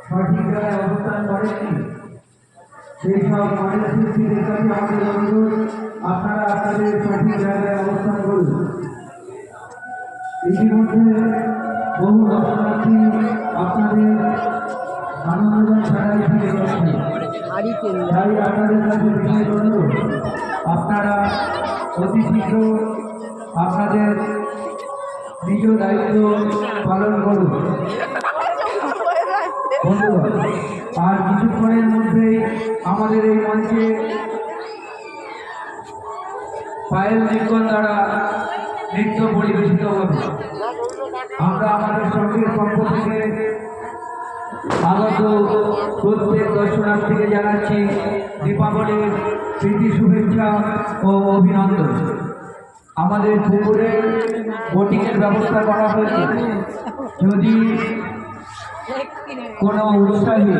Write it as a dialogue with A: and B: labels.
A: সঠিক জায়গায় অবস্থান করেননি সেই সব মডেল শিল্পীদের কাছে আমাদের অনুরোধ, আপনারা আপনাদের সঠিক জায়গায় অবস্থান করুন। ইতিমধ্যে বহু দর্শনার্থী আপনাদের আনন্দদান ছাড়াই ফিরে গেছে। তাই আপনাদের কাছে বিশেষ অনুরোধ, আপনারা অতি শীঘ্র আপনাদের নিজ দায়িত্ব পালন করুন। বন্ধুগণ, আর কিছুক্ষণের মধ্যেই আমাদের এই মঞ্চে পায়েল নির্গণ দ্বারা নৃত্য পরিবেশিত হবে। আমরা আমাদের সঙ্গের পক্ষ থেকে আগত প্রত্যেক দর্শনার্থীকে জানাচ্ছি দীপাবলির প্রীতি শুভেচ্ছা ও অভিনন্দন। আমাদের পুকুরে বোটিংয়ের ব্যবস্থা করা হয়েছে। যদি কোনো উৎসাহী